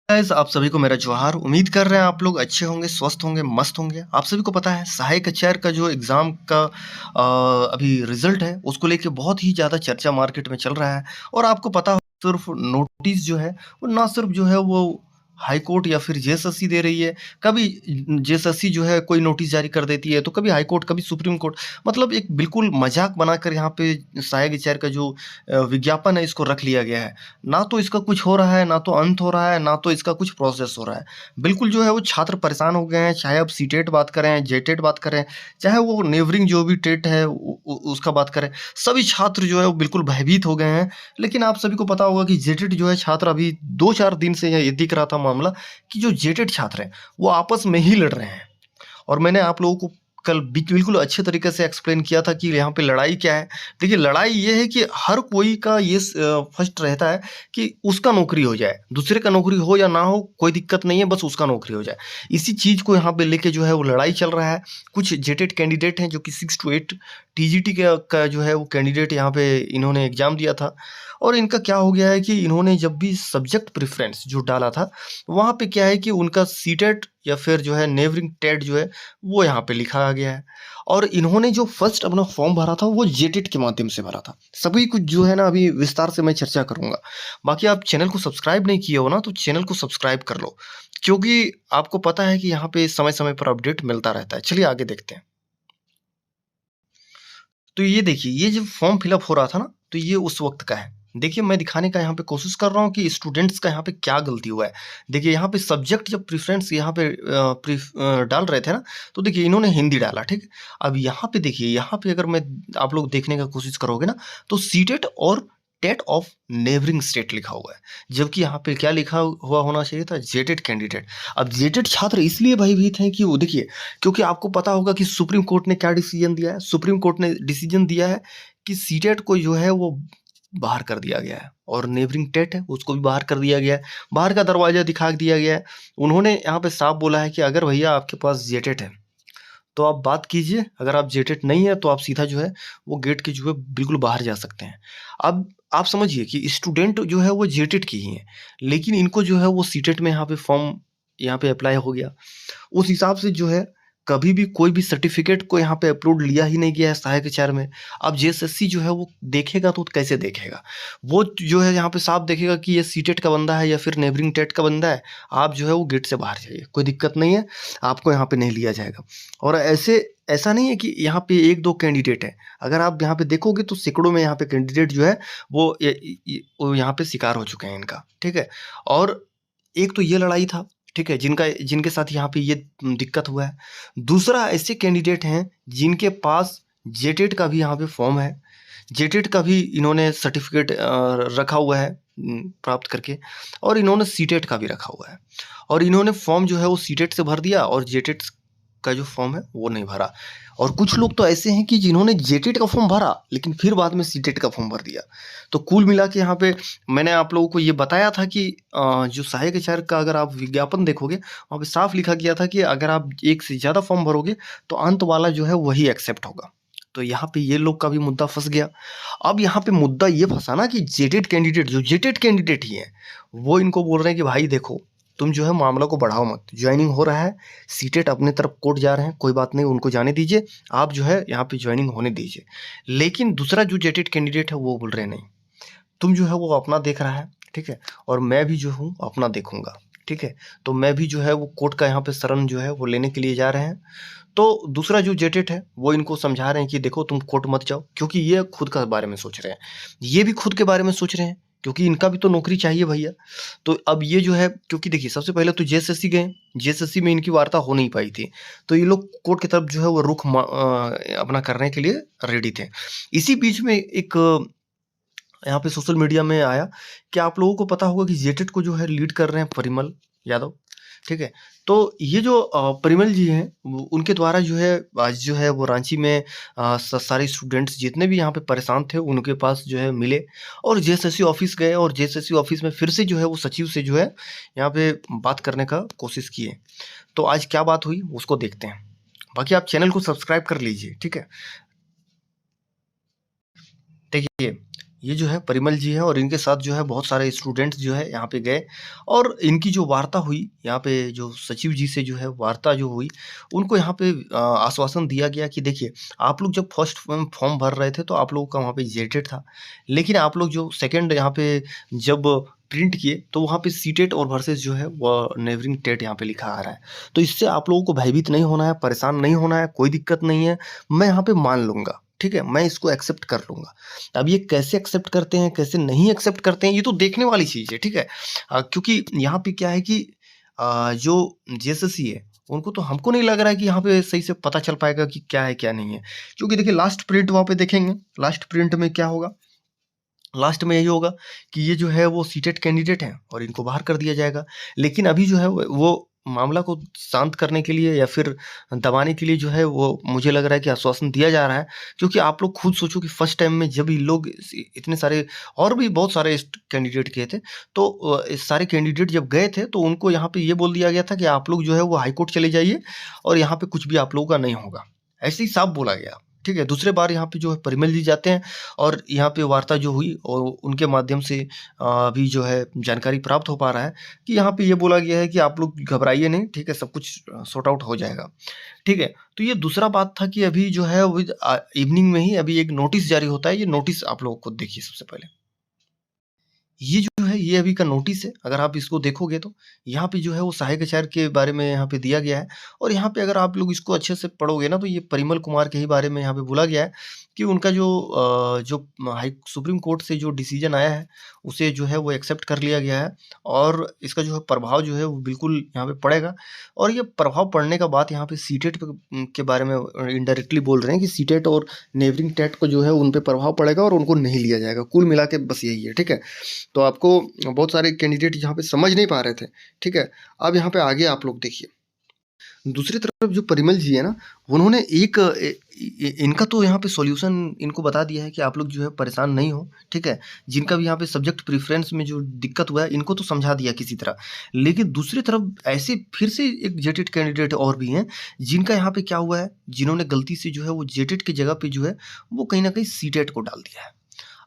Guys आप सभी को मेरा जोहार। उम्मीद कर रहे हैं आप लोग अच्छे होंगे, स्वस्थ होंगे, मस्त होंगे। आप सभी को पता है सहायक एचआर का जो एग्ज़ाम का अभी रिज़ल्ट है उसको लेके बहुत ही ज़्यादा चर्चा मार्केट में चल रहा है। और आपको पता हो सिर्फ़ नोटिस जो है वो ना सिर्फ़ जो है वो हाई कोर्ट या फिर जेएसएससी दे रही है। कभी जेएसएससी जो है कोई नोटिस जारी कर देती है, तो कभी हाई कोर्ट, कभी सुप्रीम कोर्ट। मतलब एक बिल्कुल मज़ाक बनाकर यहाँ पे सहायक एचआर का जो विज्ञापन है इसको रख लिया गया है। ना तो इसका कुछ हो रहा है, ना तो अंत हो रहा है, ना तो इसका कुछ प्रोसेस हो रहा है। बिल्कुल जो है वो छात्र परेशान हो गए हैं, चाहे आप सीटेट बात करें, जेटेट बात करें, चाहे वो नेबरिंग जो भी टेट है उसका बात करें, सभी छात्र जो है वो बिल्कुल भयभीत हो गए हैं। लेकिन आप सभी को पता होगा कि जेटेट जो है छात्र अभी 2-4 दिन से ये दिख रहा था मामला कि जो जेटेट छात्र हैं, वो आपस में ही लड़ रहे हैं। और मैंने आप लोगों को कल बिल्कुल अच्छे तरीके से एक्सप्लेन किया था कि यहाँ पे लड़ाई क्या है। देखिए लड़ाई ये है कि हर कोई का ये फर्स्ट रहता है कि उसका नौकरी हो जाए, दूसरे का नौकरी हो या ना हो कोई दिक्कत नहीं है, बस उसका नौकरी हो जाए। इसी चीज़ को यहाँ पे लेके जो है वो लड़ाई चल रहा है। कुछ जेटेड कैंडिडेट हैं जो कि 6 टू 8 टीजीटी का जो है वो कैंडिडेट यहाँ पे इन्होंने एग्ज़ाम दिया था। और इनका क्या हो गया है कि इन्होंने जब भी सब्जेक्ट प्रेफ़रेंस जो डाला था, वहाँ पे क्या है कि उनका सीटेट या फिर जो है नेबरिंग टेट जो है वो यहाँ पे लिखा आ गया है। और इन्होंने जो फर्स्ट अपना फॉर्म भरा था वो जेटेट के माध्यम से भरा था। सभी कुछ जो है ना अभी विस्तार से मैं चर्चा करूँगा। बाकी आप चैनल को सब्सक्राइब नहीं किए हो ना तो चैनल को सब्सक्राइब कर लो। क्योंकि आपको पता है कि यहाँ पे समय-समय पर अपडेट मिलता रहता है। चलिए आगे देखते हैं। तो ये देखिए, ये जब फॉर्म फिल अप हो रहा था ना, तो ये उस वक़्त का है। देखिए, मैं दिखाने का यहाँ पे कोशिश कर रहा हूँ कि स्टूडेंट्स का यहाँ पे क्या गलती हुआ है। देखिए, यहाँ पे सब्जेक्ट जब प्रेफ़रेंस यहाँ पे डाल रहे थे ना, तो देखिए इन्होंने हिंदी डाला, ठीक है? अब यहाँ पे देखिए, यहाँ पे अगर मैं आप लोग देखने का कोशिश करोगे ना, तो सीटेट और टेट ऑफ नेबरिंग स्टेट लिखा हुआ है। जबकि यहाँ पे क्या लिखा हुआ होना चाहिए था? जेटेड कैंडिडेट। अब जेटेड छात्र इसलिए भयभीत हैं कि वो देखिए, क्योंकि आपको पता होगा कि सुप्रीम कोर्ट ने क्या डिसीजन दिया है। सुप्रीम कोर्ट ने डिसीजन दिया है कि सीटेट को जो है वो बाहर कर दिया गया है और नेबरिंग टेट है उसको भी बाहर कर दिया गया है। बाहर का दरवाज़ा दिखा दिया गया है। उन्होंने यहाँ पे साफ बोला है कि अगर भैया आपके पास जेटेट है, तो आप बात कीजिए। अगर आप जेटेट नहीं है तो आप सीधा जो है वो गेट के जो है बिल्कुल बाहर जा सकते हैं। अब आप समझिए कि स्टूडेंट जो है वो जेटेट की ही हैं, लेकिन इनको जो है वो सीटेट में यहाँ पे फॉर्म यहाँ पे अप्लाई हो गया। उस हिसाब से जो है कभी भी कोई भी सर्टिफ़िकेट को यहाँ पे अपलोड लिया ही नहीं गया है सहायक आचार्य में। अब जेएसएससी जो है वो देखेगा तो कैसे देखेगा? वो जो है यहाँ पे साफ देखेगा कि ये सीटेट का बंदा है या फिर नेबरिंग टेट का बंदा है, आप जो है वो गेट से बाहर जाइए, कोई दिक्कत नहीं है, आपको यहाँ पे नहीं लिया जाएगा। और ऐसा नहीं है कि यहाँ पे 1-2 कैंडिडेट हैं, अगर आप यहाँ पे देखोगे तो सैकड़ों में यहाँ पे कैंडिडेट जो है वो यहाँ पे शिकार हो चुके हैं इनका, ठीक है? और एक तो ये लड़ाई था, ठीक है? जिनके साथ यहाँ पे ये दिक्कत हुआ है। दूसरा ऐसे कैंडिडेट हैं जिनके पास जेटेट का भी यहाँ पे फॉर्म है। जेटेट का भी इन्होंने सर्टिफ़िकेट रखा हुआ है प्राप्त करके, और इन्होंने सीटेट का भी रखा हुआ है। और इन्होंने फॉर्म जो है वो सीटेट से भर दिया और जेटेट का जो फॉर्म है वो नहीं भरा। और कुछ लोग तो ऐसे हैं कि जिन्होंने जेटेट का फॉर्म भरा लेकिन फिर बाद में सीटेट का फॉर्म भर दिया। तो कुल मिला के यहाँ पे मैंने आप लोगों को ये बताया था कि जो सहायक आचार्य का अगर आप विज्ञापन देखोगे, वहाँ पे साफ लिखा गया था कि अगर आप एक से ज़्यादा फॉर्म भरोगे तो अंत वाला जो है वही एक्सेप्ट होगा। तो यहाँ पे ये लोग का भी मुद्दा फँस गया। अब यहाँ पे मुद्दा ये फँसा ना कि जेटेड कैंडिडेट, जो जेटेड कैंडिडेट ही हैं, वो इनको बोल रहे हैं कि भाई देखो, तुम जो है मामला को बढ़ाओ मत। जॉइनिंग हो रहा है, सीटेट अपनी तरफ कोर्ट जा रहे हैं, कोई बात नहीं, उनको जाने दीजिए। आप जो है यहाँ पे जॉइनिंग होने दीजिए। लेकिन दूसरा जो जेटेड कैंडिडेट है वो बोल रहे हैं नहीं, तुम जो है वो अपना देख रहा है, ठीक है? और मैं भी जो हूँ अपना देखूँगा, ठीक है? तो मैं भी जो है वो कोर्ट का यहाँ पे शरण जो है वो लेने के लिए जा रहे हैं। तो दूसरा जो जेटेट है वो इनको समझा रहे हैं कि देखो तुम कोर्ट मत जाओ, क्योंकि ये खुद का बारे में सोच रहे हैं। ये भी खुद के बारे में सोच रहे हैं, क्योंकि इनका भी तो नौकरी चाहिए भैया। तो अब ये जो है, क्योंकि देखिए सबसे पहले तो जेएसएससी गए, जेएसएससी में इनकी वार्ता हो नहीं पाई थी। तो ये लोग कोर्ट की तरफ जो है वो रुख अपना करने के लिए रेडी थे। इसी बीच में एक यहाँ पे सोशल मीडिया में आया कि आप लोगों को पता होगा कि जेटेट को जो है लीड कर रहे हैं परिमल यादव, ठीक है? तो ये जो परिमल जी हैं, वो उनके द्वारा जो है आज जो है वो रांची में सारे स्टूडेंट्स जितने भी यहाँ पे परेशान थे उनके पास जो है मिले और जेएसएससी ऑफिस गए और जेएसएससी ऑफिस में फिर से जो है वो सचिव से जो है यहाँ पे बात करने का कोशिश किए। तो आज क्या बात हुई उसको देखते हैं। बाकी आप चैनल को सब्सक्राइब कर लीजिए, ठीक है? देखिए, ये जो है परिमल जी हैं और इनके साथ जो है बहुत सारे स्टूडेंट्स जो है यहाँ पे गए और इनकी जो वार्ता हुई, यहाँ पे जो सचिव जी से जो है वार्ता जो हुई, उनको यहाँ पे आश्वासन दिया गया कि देखिए, आप लोग जब फर्स्ट फॉर्म भर रहे थे तो आप लोगों का वहाँ पे जेटेड था। लेकिन आप लोग जो सेकंड यहाँ पे जब प्रिंट किए तो वहाँ पे सीटेट और वर्सेस जो है वो नेबरिंग टेट यहाँ पे लिखा आ रहा है। तो इससे आप लोगों को भयभीत नहीं होना है, परेशान नहीं होना है, कोई दिक्कत नहीं है। मैं यहाँ पे मान लूँगा, ठीक है? मैं इसको एक्सेप्ट कर लूँगा। अब ये कैसे एक्सेप्ट करते हैं, कैसे नहीं एक्सेप्ट करते हैं, ये तो देखने वाली चीज़ है, ठीक है? क्योंकि यहाँ पे क्या है कि जो जेएसएससी है, उनको तो हमको नहीं लग रहा है कि यहाँ पे सही से पता चल पाएगा कि क्या है, क्या नहीं है। क्योंकि देखिए लास्ट प्रिंट वहाँ पे देखेंगे, लास्ट प्रिंट में क्या होगा? लास्ट में यही होगा कि ये जो है वो सीटेट कैंडिडेट हैं और इनको बाहर कर दिया जाएगा। लेकिन अभी जो है वो मामला को शांत करने के लिए या फिर दबाने के लिए जो है वो मुझे लग रहा है कि आश्वासन दिया जा रहा है। क्योंकि आप लोग खुद सोचो कि फर्स्ट टाइम में जब ये लोग इतने सारे और भी बहुत सारे कैंडिडेट गए थे, तो इस सारे कैंडिडेट जब गए थे तो उनको यहाँ पे ये बोल दिया गया था कि आप लोग जो है वो हाई कोर्ट चले जाइए और यहाँ पे कुछ भी आप लोगों का नहीं होगा। ऐसे ही साफ बोला गया, ठीक है? दूसरे बार यहाँ पे जो है परिमल जी जाते हैं और यहाँ पे वार्ता जो हुई और उनके माध्यम से अभी जो है जानकारी प्राप्त हो पा रहा है कि यहाँ पे ये बोला गया है कि आप लोग घबराइए नहीं, ठीक है? सब कुछ सॉर्ट आउट हो जाएगा, ठीक है? तो ये दूसरा बात था कि अभी जो है वो इवनिंग में ही अभी एक नोटिस जारी होता है। ये नोटिस आप लोग खुद देखिए सबसे पहले। ये जो है ये अभी का नोटिस है, अगर आप इसको देखोगे तो यहाँ पे जो है वो सहायक आचार्य के बारे में यहाँ पे दिया गया है और यहाँ पे अगर आप लोग इसको अच्छे से पढ़ोगे ना तो ये परिमल कुमार के ही बारे में यहाँ पे बोला गया है कि उनका जो हाई सुप्रीम कोर्ट से जो डिसीजन आया है, उसे जो है वो एक्सेप्ट कर लिया गया है और इसका जो है प्रभाव जो है वो बिल्कुल यहाँ पे पड़ेगा और ये प्रभाव पड़ने का बात यहाँ पे सीटेट के बारे में इनडायरेक्टली बोल रहे हैं कि सीटेट और नेबरिंग टेट को जो है उन पे प्रभाव पड़ेगा और उनको नहीं लिया जाएगा। कुल मिला के बस यही है, ठीक है? तो आपको बहुत सारे कैंडिडेट यहाँ पे समझ नहीं पा रहे थे, ठीक है? अब यहाँ पे आगे आप लोग देखिए, दूसरी तरफ जो परिमल जी है ना, उन्होंने एक इनका तो यहाँ पे सॉल्यूशन इनको बता दिया है कि आप लोग जो है परेशान नहीं हो, ठीक है? जिनका भी यहाँ पे सब्जेक्ट प्रेफरेंस में जो दिक्कत हुआ है, इनको तो समझा दिया किसी तरह। लेकिन दूसरी तरफ ऐसे फिर से एक जेटेड कैंडिडेट और भी हैं, जिनका यहाँ पे क्या हुआ है, जिन्होंने गलती से जो है वो जेटेड की जगह पे जो है, वो कहीं न कहीं सीटेट को डाल दिया है।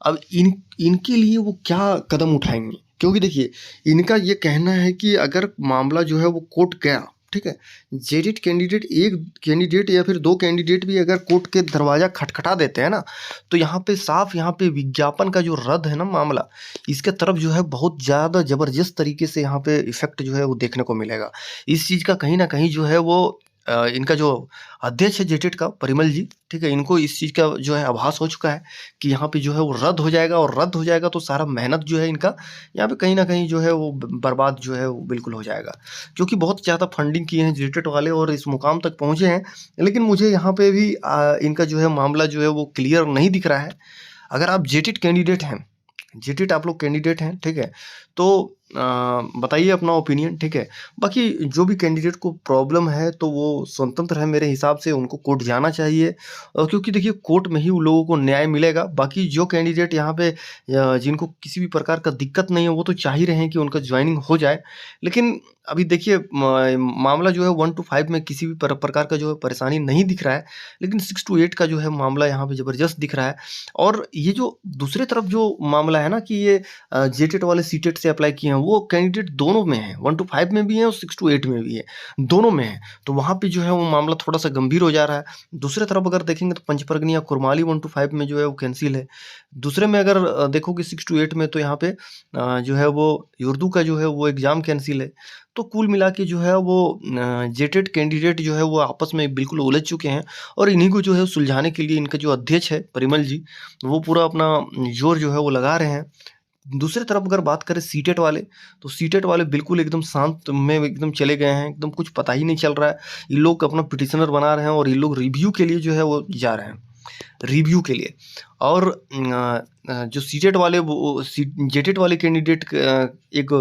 अब इनके लिए वो क्या कदम उठाएँगे? क्योंकि देखिए, इनका ये कहना है कि अगर मामला जो है वो कोर्ट गया, ठीक है? जेडिड कैंडिडेट एक कैंडिडेट या फिर 2 कैंडिडेट भी अगर कोर्ट के दरवाज़ा खटखटा देते हैं ना, तो यहाँ पे साफ यहाँ पे विज्ञापन का जो रद्द है ना मामला, इसके तरफ जो है बहुत ज़्यादा ज़बरदस्त तरीके से यहाँ पे इफ़ेक्ट जो है वो देखने को मिलेगा। इस चीज़ का कहीं न कहीं जो है वो इनका जो अध्यक्ष है जेटेट का परिमल जी, ठीक है? इनको इस चीज़ का जो है आभास हो चुका है कि यहाँ पे जो है वो रद्द हो जाएगा और रद्द हो जाएगा तो सारा मेहनत जो है इनका यहाँ पे कहीं न कहीं जो है वो बर्बाद जो है वो बिल्कुल हो जाएगा। क्योंकि बहुत ज़्यादा फंडिंग किए हैं जेटेट वाले और इस मुकाम तक पहुँचे हैं। लेकिन मुझे यहाँ पे भी इनका जो है मामला जो है वो क्लियर नहीं दिख रहा है। अगर आप जेटेट कैंडिडेट हैं, जेटेट आप लोग कैंडिडेट हैं, ठीक है? तो बताइए अपना ओपिनियन, ठीक है? बाकी जो भी कैंडिडेट को प्रॉब्लम है तो वो स्वतंत्र है मेरे हिसाब से, उनको कोर्ट जाना चाहिए क्योंकि देखिए कोर्ट में ही उन लोगों को न्याय मिलेगा। बाकी जो कैंडिडेट यहाँ पे जिनको किसी भी प्रकार का दिक्कत नहीं है, वो तो चाह ही रहे हैं कि उनका जॉइनिंग हो जाए। लेकिन अभी देखिए मामला जो है 1 to 5 में किसी भी प्रकार का जो है परेशानी नहीं दिख रहा है, लेकिन 6 to 8 का जो है मामला यहाँ पे ज़बरदस्त दिख रहा है। और ये जो दूसरी तरफ जो मामला है ना कि ये जेटेट वाले सीटेट से अप्लाई किए हैं, वो कैंडिडेट दोनों में हैं, 1 to 5 में भी हैं और 6 to 8 में भी है, दोनों में है। तो वहाँ पे जो है वो मामला थोड़ा-सा गंभीर हो जा रहा है। दूसरी तरफ अगर देखेंगे तो पंचपरगनी या कुरमाली 1 to 5 में जो है वो कैंसिल है। दूसरे में अगर देखोगे 6 to 8 में तो यहाँ पे जो है वो उर्दू का जो है वो एग्ज़ाम कैंसिल है। तो कुल मिला के जो है वो जेटेड कैंडिडेट जो है वो आपस में बिल्कुल उलझ चुके हैं और इन्हीं को जो है सुलझाने के लिए इनका जो अध्यक्ष है परिमल जी, वो पूरा अपना ज़ोर जो है वो लगा रहे हैं। दूसरी तरफ अगर बात करें सीटेट वाले, तो सीटेट वाले बिल्कुल एकदम शांत में एकदम चले गए हैं, एकदम कुछ पता ही नहीं चल रहा है। ये लोग अपना पिटिशनर बना रहे हैं और ये लोग रिव्यू के लिए जो है वो जा रहे हैं, रिव्यू के लिए। और जो सीटेट वाले वो जेटेट वाले कैंडिडेट एक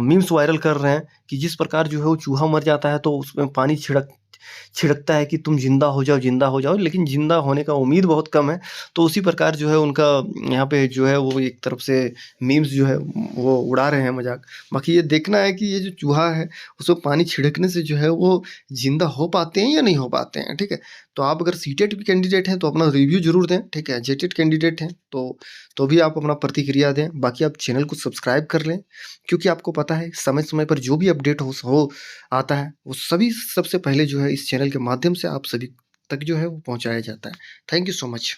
मीम्स वायरल कर रहे हैं कि जिस प्रकार जो है वो चूहा मर जाता है तो उसमें पानी छिड़कता है कि तुम ज़िंदा हो जाओ, लेकिन ज़िंदा होने का उम्मीद बहुत कम है। तो उसी प्रकार जो है उनका यहाँ पे जो है वो एक तरफ से मीम्स जो है वो उड़ा रहे हैं मज़ाक। बाकी ये देखना है कि ये जो चूहा है उसको पानी छिड़कने से जो है वो ज़िंदा हो पाते हैं या नहीं हो पाते हैं, ठीक है? तो आप अगर सीटेट भी कैंडिडेट हैं तो अपना रिव्यू ज़रूर दें, ठीक है? रिजेक्टेड कैंडिडेट हैं तो भी आप अपना प्रतिक्रिया दें। बाकी आप चैनल को सब्सक्राइब कर लें, क्योंकि आपको पता है समय-समय पर जो भी अपडेट हो आता है, वो सभी सबसे पहले जो है इस चैनल के माध्यम से आप सभी तक जो है वो पहुँचाया जाता है। Thank you so much.